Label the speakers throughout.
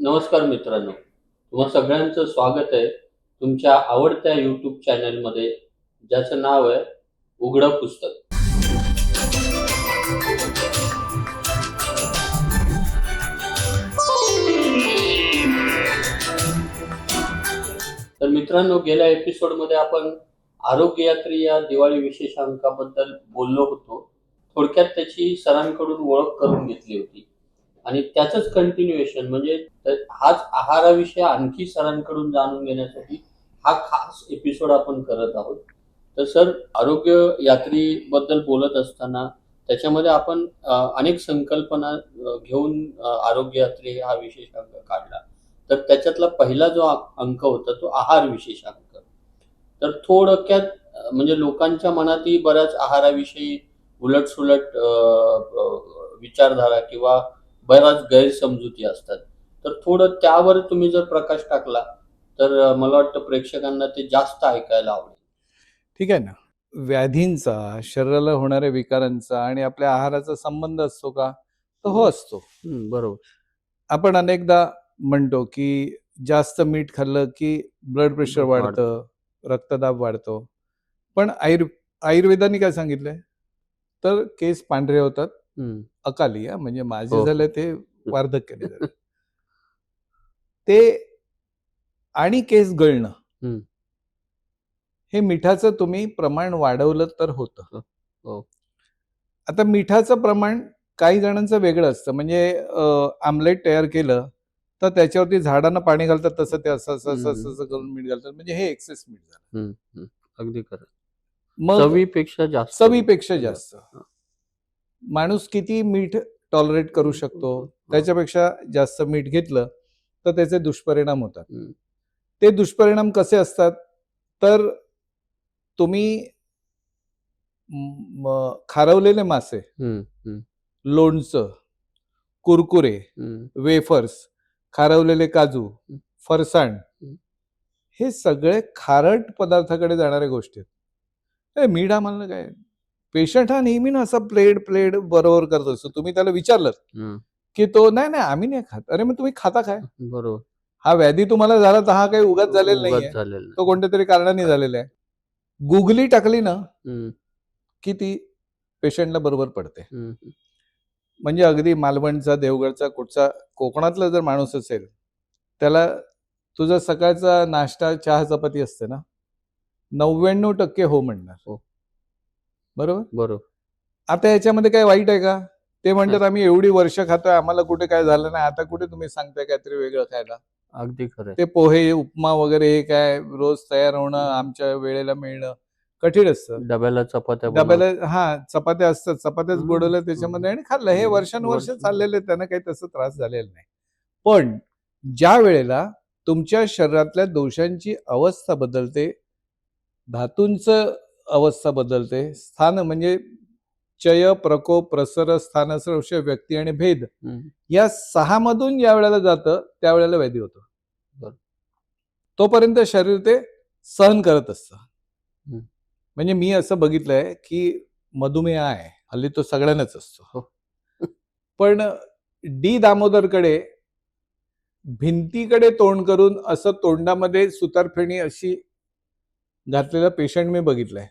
Speaker 1: नमस्कार मित्रांनो, तुम्हा सगळ्यांचं स्वागत आहे तुमच्या आवडत्या यूट्यूब चॅनलमध्ये, ज्याचं नाव आहे उघडं पुस्तक. तर मित्रांनो, गेल्या एपिसोडमध्ये आपण आरोग्य यात्री या दिवाळी विशेषांकाबद्दल बोललो होतो. थोडक्यात त्याची सरांकडून ओळख करून घेतली होती आणि त्याचंच कंटिन्युएशन म्हणजे हाच आहाराविषयी आणखी सरांकडून जाणून घेण्यासाठी हा खास एपिसोड आपण करत आहोत. तर सर, आरोग्य यात्रीबद्दल बोलत असताना त्याच्यामध्ये आपण अनेक संकल्पना घेऊन आरोग्य यात्री हा विशेषांक काढला. तर त्याच्यातला पहिला जो अंक होता तो आहार विशेषांक. तर थोडक्यात म्हणजे लोकांच्या मनातही बऱ्याच आहाराविषयी उलट-सुलट विचारधारा किंवा बऱ्याच गैरसमजुती असतात. तर थोडं त्यावर तुम्ही जर प्रकाश टाकला तर मला वाटतं प्रेक्षकांना ते जास्त ऐकायला आवडेल.
Speaker 2: ठीक आहे ना. व्याधींचा, शरीराला होणाऱ्या विकारांचा आणि आपल्या आहाराचा संबंध असतो का? तर हो असतो.
Speaker 1: बरोबर.
Speaker 2: आपण अनेकदा म्हणतो की जास्त मीठ खाल्लं की ब्लड प्रेशर वाढतं, रक्तदाब वाढतो. पण आयुर्वेदाने काय सांगितलंय? तर केस पांढरे होतात अकाली, म्हणजे माझे झाले ते वार्धक्याने झाले. ते आणि केस गळणं हे मिठाचं तुम्ही प्रमाण वाढवलं तर होतं. आता मिठाचं प्रमाण काही जणांचं वेगळं असतं. म्हणजे आमलेट तयार केलं तर त्याच्यावरती झाडानं पाणी घालतात तसं ते असं असं असं असं करून मीठ घालतात, म्हणजे हे एक्सेस मीठ झालं.
Speaker 1: अगदी खरं.
Speaker 2: मग
Speaker 1: चवीपेक्षा
Speaker 2: जास्त माणूस किती मीठ टॉलरेट करू शकतो, त्याच्यापेक्षा जास्त मीठ घेतलं तर त्याचे दुष्परिणाम होतात. ते दुष्परिणाम कसे असतात? तर तुम्ही खारवलेले मासे, लोणचं, कुरकुरे, वेफर्स, खारवलेले काजू, फरसाण, हे सगळे खारट पदार्थाकडे जाणाऱ्या गोष्टी आहेत. मीठ आम्हाला काय? पेशंट हा नेहमी ना असा प्लेट बरोबर करत असतो. तुम्ही त्याला विचारलं की तो नाही नाही आम्ही नाही खात. अरे मग तुम्ही खाता काय?
Speaker 1: बरोबर.
Speaker 2: हा व्याधी तुम्हाला झाला तर हा काही उगाच झालेला नाहीये, तो कोणत्या तरी कारणाने झालेला आहे. गुगली टाकली ना की ती पेशंटला बरोबर पडते. म्हणजे अगदी मालवणचा, देवगडचा, कुठचा कोकणातला जर माणूस असेल, त्याला तुझा सकाळचा नाश्ता चहा चपाती असते ना, 99% हो म्हणणार. बरोबर. आता याच्यामध्ये काय वाईट आहे का? ते म्हणतात आम्ही एवढी वर्ष खातोय, आम्हाला कुठे काय झालं नाही, आता कुठे तुम्ही सांगताय काहीतरी वेगळं खायला.
Speaker 1: अगदी खरं.
Speaker 2: ते पोहे, उपमा वगैरे हे काय रोज तयार होणं, आमच्या वेळेला मिळणं कठीण असतं.
Speaker 1: डब्याला
Speaker 2: चपात्या असतात, चपात्याच बुडवल्या त्याच्यामध्ये आणि खाल्लं. हे वर्षानुवर्ष चाललेले, त्यांना काही तसं त्रास झालेला नाही. पण ज्या वेळेला तुमच्या शरीरातल्या दोषांची अवस्था बदलते, धातूंचं अवस्था बदलते, स्थान म्हणजे चय, प्रकोप, प्रसर, स्थानस्रवश, व्यक्ती आणि भेद, या 6 मधून ज्या वेळेला जातं त्यावेळेला व्याधी होतो. तोपर्यंत शरीर ते सहन करत असतं. म्हणजे मी असं बघितलंय की मधुमेह आहे, हल्ली तो सगळ्यांनाच असतो. पण डी दामोदरकडे भिंतीकडे तोंड करून असं तोंडामध्ये सुतारफेणी अशी घातलेला पेशंट मी बघितलाय.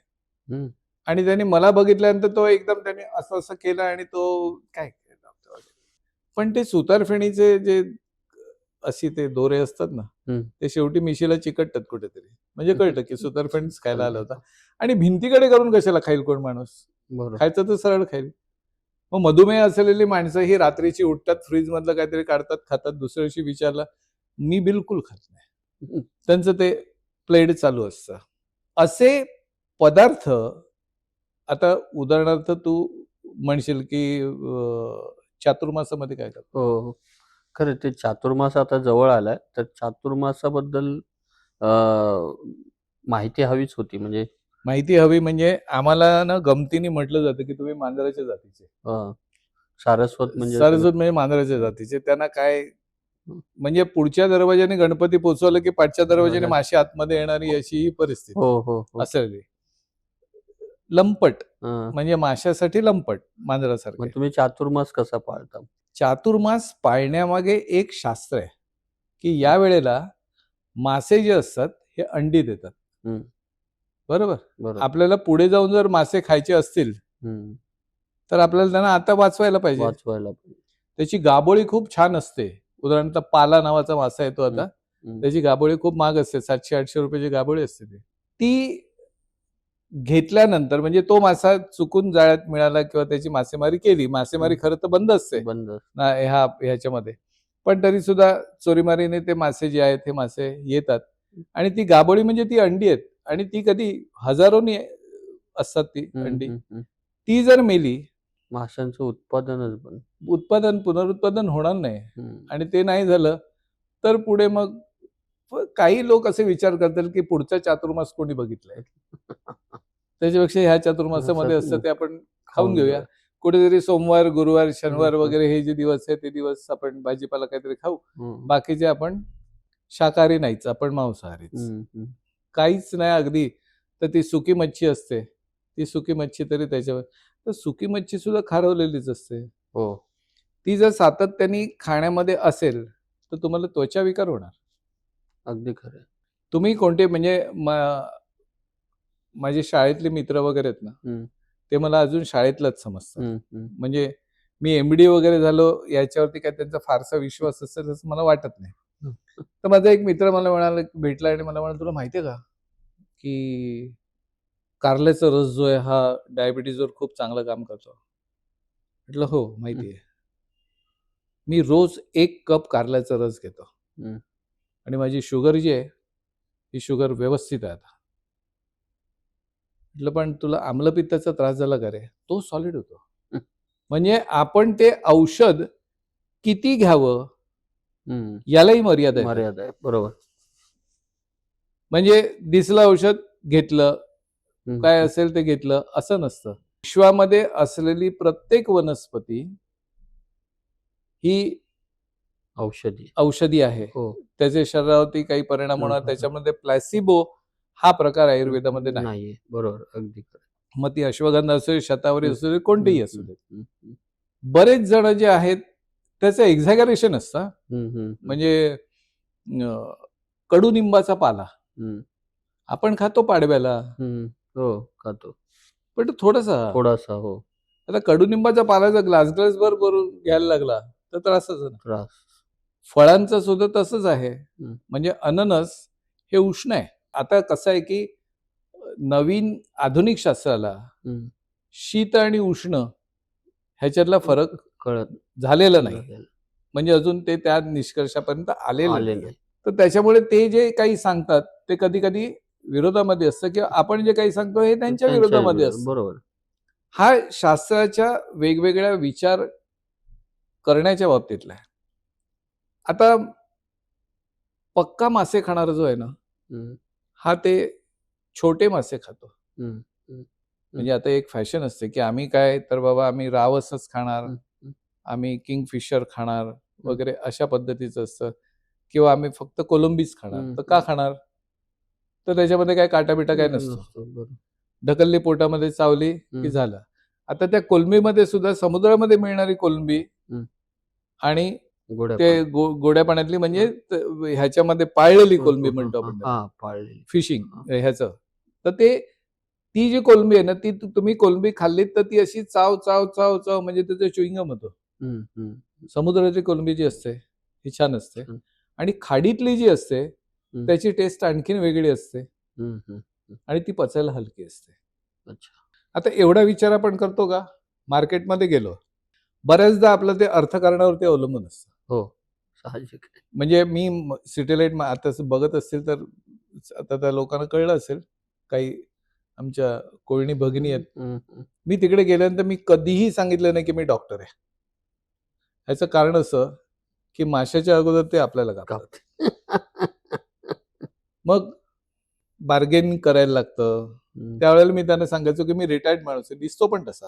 Speaker 2: आणि त्याने मला बघितल्यानंतर तो एकदम त्याने असं असं केलं आणि तो काय, पण ते सुतारफेणीचे जे अशी ते दोरे असतात ना, ते शेवटी मिशीला चिकटतात कुठेतरी. म्हणजे कळतं की सुतारफेणीच खायला आला होता. आणि भिंतीकडे करून कशाला खाईल कोण माणूस? खायचं तर सरळ खाईल. मग मधुमेह असलेली माणसं ही रात्रीची उठतात, फ्रीज मधलं काहीतरी काढतात, खातात. दुसऱ्या दिवशी विचारलं, मी बिलकुल खात नाही. त्यांचं ते प्लेड चालू असतं. असे पदार्थ, आता उदाहरणार्थ तू म्हणशील की चातुर्मासामध्ये काय करतो?
Speaker 1: हो, खरं ते चातुर्मास आता जवळ आलाय, तर चातुर्मासाबद्दल माहिती हवीच होती. म्हणजे
Speaker 2: माहिती हवी म्हणजे आम्हाला ना गमतीने म्हटलं जातं की तुम्ही मांजराच्या जातीचे.
Speaker 1: सारस्वत
Speaker 2: म्हणजे मांजराच्या जातीचे. त्यांना काय म्हणजे पुढच्या दरवाजाने गणपती पोचवलं की पाठच्या दरवाजाने माशी आतमध्ये येणारी अशी ही परिस्थिती असेल. लंपट म्हणजे माशासाठी लंपट, मांजरासारखं.
Speaker 1: तुम्ही चातुर्मास कसा पाळता?
Speaker 2: चातुर्मास पाळण्यामागे एक शास्त्र आहे. की या वेळेला मासे जे असतात हे अंडी देतात.
Speaker 1: हम्म.
Speaker 2: बरोबर.
Speaker 1: बरोबर.
Speaker 2: आपल्याला पुढे जाऊन जर मासे खायचे असतील तर आपल्याला त्यांना आता वाचवायला पाहिजे.
Speaker 1: वाचवायला पाहिजे.
Speaker 2: त्याची गाबोळी खूप छान असते. उदाहरणार्थ पाला नावाचा मासा येतो आता, त्याची गाबोळी खूप महाग असते, 700-800 रुपयाची गाबोळी असते. ती घेतल्यानंतर म्हणजे तो मासा चुकून जाळ्यात मिळाला किंवा त्याची मासेमारी केली, मासेमारी खरं तर बंद असते
Speaker 1: बंद.
Speaker 2: ह्याच्यामध्ये, पण तरी सुद्धा चोरीमारीने ते मासे जे आहेत हे मासे येतात आणि ती गाबोळी म्हणजे ती अंडी आहेत आणि ती कधी हजारोनी असतात ती अंडी. ती जर मेली,
Speaker 1: माशांचं उत्पादनच बंद.
Speaker 2: पुनरुत्पादन होणार नाही आणि ते नाही झालं तर पुढे मग काही लोक असे विचार करतील की पुढचा चातुर्मास कोणी बघितलाय, त्याच्यापेक्षा ह्या चातुर्मासामध्ये असतं ते आपण खाऊन घेऊया. कुठेतरी सोमवार, गुरुवार, शनिवार वगैरे हे जे दिवस आहे ते दिवस आपण भाजीपाला काहीतरी खाऊ, बाकीचे आपण शाकाहारी नाहीच, आपण मांसाहारीच. काहीच नाही अगदी तर ती सुकी मच्छी असते, ती सुकी मच्छी तरी त्याच्यावर, तर सुकी मच्छी सुद्धा खारवलेलीच असते.
Speaker 1: हो.
Speaker 2: ती जर सातत्याने खाण्यामध्ये असेल तर तुम्हाला त्वचा विकार होणार.
Speaker 1: अगदी खरं.
Speaker 2: तुम्ही कोणते म्हणजे माझे शाळेतले मित्र वगैरे आहेत ना, ते मला अजून शाळेतलंच समजतात. म्हणजे मी MD वगैरे झालो याच्यावरती काय त्यांचा फारसा विश्वास असेल असं मला वाटत नाही. तर माझा एक मित्र मला म्हणाला, भेटला आणि मला म्हणाला, तुला माहितीये का की कारल्याचा रस जो आहे हा डायबिटीजवर खूप चांगलं काम करतो. म्हटलं हो माहितीये. मी रोज 1 कप कारल्याचा रस घेतो आणि माझी शुगर जी आहे ही शुगर व्यवस्थित आहे आता. म्हटलं पण तुला आम्लपित्ताचा त्रास झाला का रे? तो सॉलिड होतो. म्हणजे आपण ते औषध किती घ्यावं यालाही मर्यादा आहे.
Speaker 1: बरोबर.
Speaker 2: म्हणजे दिसलं औषध घेतलं, काय असेल ते घेतलं असं नसतं. विश्वामध्ये असलेली प्रत्येक वनस्पती ही औषधी आहे. त्याचे शरीरावरती काही परिणाम होणार, त्याच्यामध्ये प्लॅसिबो हा प्रकार आयुर्वेदामध्ये नाही.
Speaker 1: बरोबर. अगदी खरं.
Speaker 2: मग ती अश्वगंधा असू, शतावरी असू, कोणतेही असू दे. बरेच जण जे आहेत त्याचं एक्झॅगरेशन असतं. म्हणजे कडुनिंबाचा पाला आपण खातो पाडव्याला,
Speaker 1: हो खातो,
Speaker 2: पण थोडासा.
Speaker 1: हो.
Speaker 2: आता कडुनिंबाचा पाला जर ग्लास भरून घ्यायला लागला तर त्रास. फळांचं सुद्धा तसंच आहे. म्हणजे अननस हे उष्ण आहे. आता कसं आहे की नवीन आधुनिक शास्त्राला शीत आणि उष्ण ह्याच्यातला फरक
Speaker 1: कळत
Speaker 2: झालेला नाही, म्हणजे अजून ते त्या निष्कर्षापर्यंत आलेले नाही. तर त्याच्यामुळे ते जे काही सांगतात ते कधी कधी विरोधामध्ये असतं किंवा आपण जे काही सांगतो हे त्यांच्या विरोधामध्ये असतं.
Speaker 1: बरोबर.
Speaker 2: हा शास्त्राच्या वेगवेगळ्या विचार करण्याच्या बाबतीतला आहे. आता पक्का मासे खाणारा जो आहे ना हा ते छोटे मासे खातो. म्हणजे आता एक फॅशन असते की आम्ही काय तर बाबा आम्ही रावसच खाणार, आम्ही किंगफिशर खाणार वगैरे अशा पद्धतीचं असतं, किंवा आम्ही फक्त कोलंबीच खाणार. तर का खाणार? तर त्याच्यामध्ये काय काटाबिटा काय नसतो, ढकलली पोटामध्ये चावली की झालं. आता त्या कोलंबीमध्ये सुद्धा समुद्रामध्ये मिळणारी कोलंबी आणि ते गोड्या पाण्यातली म्हणजे ह्याच्यामध्ये पाळलेली कोलंबी म्हणतो आपण, फिशिंग ह्याचं, तर ती जी कोलंबी आहे ना ती तुम्ही कोलंबी खाल्लीत तर ती अशी चाव चाव चाव चाव म्हणजे त्याचं च्युइंगम होतं. समुद्राची कोलंबी जी असते ही छान असते आणि खाडीतली जी असते त्याची टेस्ट आणखीन वेगळी असते आणि ती पचायला हलकी असते. आता एवढा विचार आपण करतो का? मार्केटमध्ये गेलो बऱ्याचदा आपलं ते अर्थकारणावरती अवलंबून असतं.
Speaker 1: हो साहजिक. म्हणजे
Speaker 2: मी सिटीलाइट आता बघत असतील तर आता त्या लोकांना कळलं असेल, काही आमच्या कोळणी भगिनी आहेत, मी तिकडे गेल्यानंतर मी कधीही सांगितलं नाही की मी डॉक्टर आहे. ह्याचं कारण असं की माशाच्या अगोदर ते आपल्याला कापतात. मग बार्गेन करायला लागतं. त्यावेळेला मी त्यांना सांगायचो की मी रिटायर्ड माणूस आहे, दिसतो पण तसा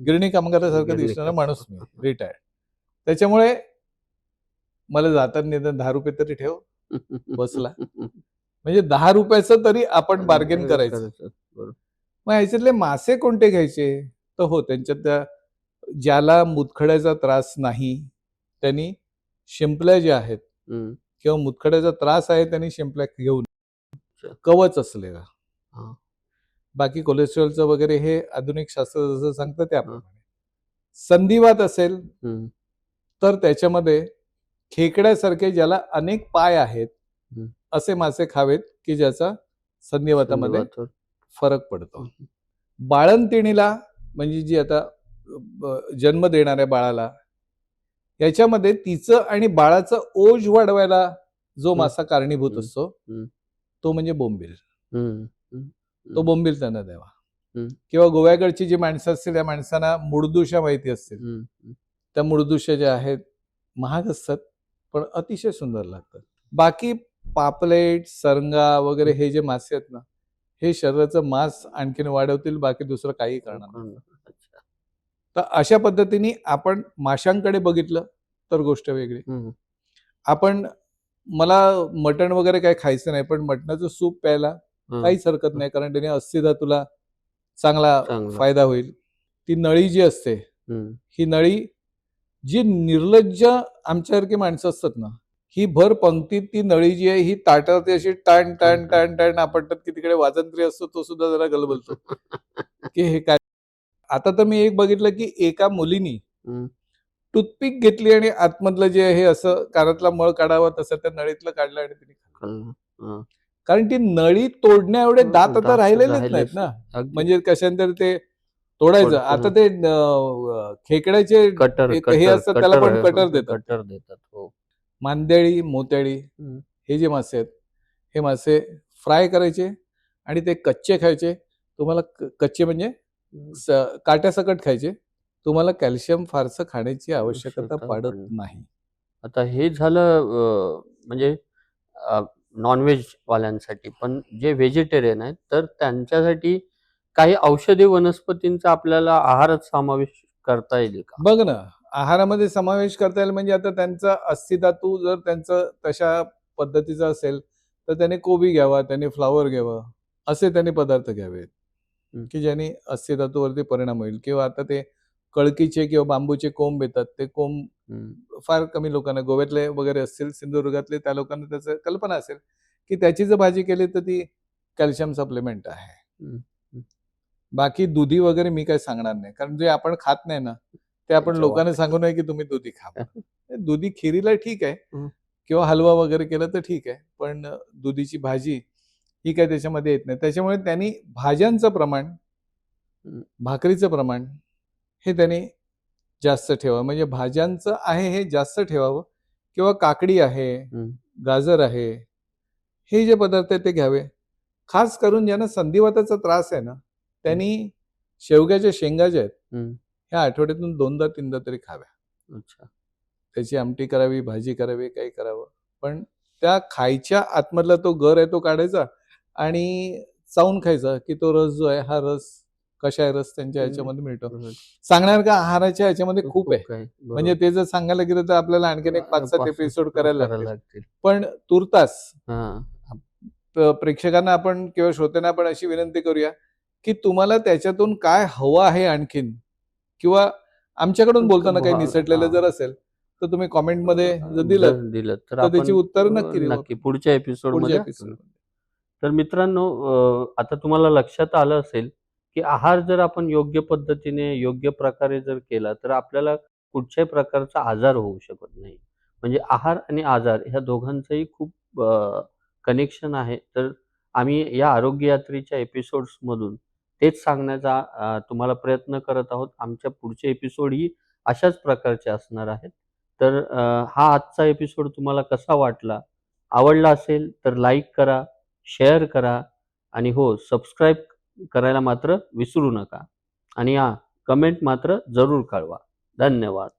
Speaker 2: गिरणी कामगारासारखा दिसणारा माणूस मी, रिटायर्ड. त्याच्यामुळे मला जाताना निदान 10 रुपये तरी ठेव बसला, म्हणजे 10 रुपयाचं तरी आपण बार्गेन करायचं. मग ह्याच्यातले मासे कोणते घ्यायचे? तर हो त्यांच्यात त्या ज्याला मुतखड्याचा त्रास नाही त्यांनी शिंपल्या ज्या आहेत किंवा मुतखड्याचा त्रास आहे त्यांनी शिंपल्या घेऊ नये. कवच असलेला.
Speaker 1: हा.
Speaker 2: बाकी कोलेस्ट्रॉलचं वगैरे हे आधुनिक शास्त्र जसं सांगतं त्याप्रमाणे. संधिवात असेल तर त्याच्यामध्ये खेकड्यासारखे ज्याला अनेक पाय आहेत असे मासे खावेत की ज्याचा संधिवातामध्ये फरक पडतो. बाळंतिणीला म्हणजे जी आता जन्म देणाऱ्या बाळाला याच्यामध्ये तिचं आणि बाळाचं ओज वाढवायला जो मासा कारणीभूत असतो तो म्हणजे बोंबील. तो बोंबील त्यांना द्यावा. किंवा गोव्याकडची जी माणसं असतील त्या माणसांना मुडदुशा माहिती असतील. त्या मुडदुशा ज्या आहेत महाग असतात पण अतिशय सुंदर लागतात. बाकी पापलेट, सरंगा वगैरे हे जे मासे आहेत ना हे शरीराचं मांस आणखीन वाढवतील, बाकी दुसरं काही करणार नाही. तर अशा पद्धतीने आपण माशांकडे बघितलं तर गोष्ट वेगळी. आपण मला मटण वगैरे काही खायचं नाही पण मटणाचं सूप प्यायला काहीच हरकत नाही, कारण त्याने अस्थिधातूला चांगला फायदा होईल. ती नळी जी असते ही नळी जी निर्लज्ज आमच्यासारखी माणसं असतात ना ही भर पंक्तीत ती नळी जी आहे ही ताटावरती अशी टाण टाण टाण टाण आपटतात की तिकडे वाजंत्री असतो तो सुद्धा जरा गलबलतो की हे काय. आता तर मी एक बघितलं की एका मुलीनी टूथपिक घेतली आणि आतमधलं जे हे असं कानातला मळ काढावा तसं त्या नळीतलं काढलं आणि तिने खाल्लं. कारण ती नळी तोडण्या एवढे दात आता राहिलेलेच नाहीत ना. म्हणजे कशानंतर ते तोडायचं. आता ते खेकड्याचे हे असतात त्याला पण कटर देतात. मांदेळी, मोत्याळी हे जे मासे आहेत हे मासे फ्राय करायचे आणि ते कच्चे खायचे. तुम्हाला कच्चे म्हणजे काट्यासकट खायचे. तुम्हाला कॅल्शियम फारसं खाण्याची आवश्यकता पडत नाही.
Speaker 1: आता हे झालं म्हणजे नॉनव्हेज वाल्यांसाठी. पण जे व्हेजिटेरियन आहेत तर त्यांच्यासाठी काही औषधी वनस्पतींचा आपल्याला आहारात समावेश करता येईल का?
Speaker 2: बघ ना, आहारामध्ये समावेश करता येईल म्हणजे आता त्यांचा अस्थिधातू जर त्यांचं तशा पद्धतीचा असेल तर त्याने कोबी घ्यावा, त्याने फ्लावर घ्यावा, असे त्याने पदार्थ घ्यावेत की ज्याने अस्थिधातूवरती परिणाम होईल. किंवा आता ते कळकीचे किंवा बांबूचे कोंब येतात, ते कोंब फार कमी लोकांना, गोव्यातले वगैरे असतील, सिंधुदुर्गातले त्या लोकांना त्याचं कल्पना असेल की त्याची जर भाजी केली तर ती कॅल्शियम सप्लिमेंट आहे. बाकी दुधी वगैरे मी काही सांगणार नाही, कारण जे आपण खात नाही ना ते आपण लोकांना सांगू नये की तुम्ही दुधी खा. दुधी खिरीला ठीक आहे किंवा हलवा वगैरे केला तर ठीक आहे, पण दुधीची भाजी ही काय त्याच्यामध्ये येत नाही. त्याच्यामुळे त्यांनी भाज्यांचं प्रमाण, भाकरीचं प्रमाण हे त्यांनी जास्त ठेवावं. म्हणजे भाज्यांचं आहे हे जास्त ठेवावं. किंवा काकडी आहे, गाजर आहे, हे जे पदार्थ आहेत ते घ्यावे. खास करून ज्यांना संधिवाताचा त्रास आहे ना त्यांनी शेवग्याच्या शेंगा ज्या आहेत ह्या आठवड्यातून 2दा-3दा तरी खाव्या. त्याची आमटी करावी, भाजी करावी, काही करावं. पण त्या खायच्या आतमधला तो गर आहे तो काढायचा आणि चावून खायचा की तो रस जो आहे हा रस कशा रस त्यांच्या ह्याच्यामध्ये मिळतो. सांगणार का आहाराच्या ह्याच्यामध्ये खूप आहे. म्हणजे ते जर सांगायला गेलं तर आपल्याला आणखीन एक 5-7 एपिसोड करायला लागतील. पण तुर्तास प्रेक्षकांना आपण किंवा श्रोत्यांना आपण अशी विनंती करूया की तुम्हाला त्याच्यातून काय हवं आहे आणखीन, किंवा आमच्याकडून बोलताना काही निसटलेलं जर असेल तर तुम्ही कॉमेंटमध्ये जर दिलं तर त्याची उत्तर नक्की
Speaker 1: पुढच्या एपिसोडमध्ये. तर मित्रांनो, आता तुम्हाला लक्षात आलं असेल की आहार जर आपण योग्य पद्धतीने योग्य प्रकारे जर केला तर आपल्याला कुठच्याही प्रकारचा आजार होऊ शकत नाही. म्हणजे आहार आणि आजार ह्या दोघांचंही खूप कनेक्शन आहे. तर आम्ही या आरोग्य यात्रेच्या एपिसोड्समधून तेच सांगण्याचा तुम्हाला प्रयत्न करत आहोत. आमच्या पुढचे एपिसोडही अशाच प्रकारचे असणार आहेत. तर हा आजचा एपिसोड तुम्हाला कसा वाटला? आवडला असेल तर लाईक करा, शेअर करा आणि हो, सबस्क्राईब करायला मात्र विसरू नका. आणि कमेंट मात्र जरूर कळवा. धन्यवाद.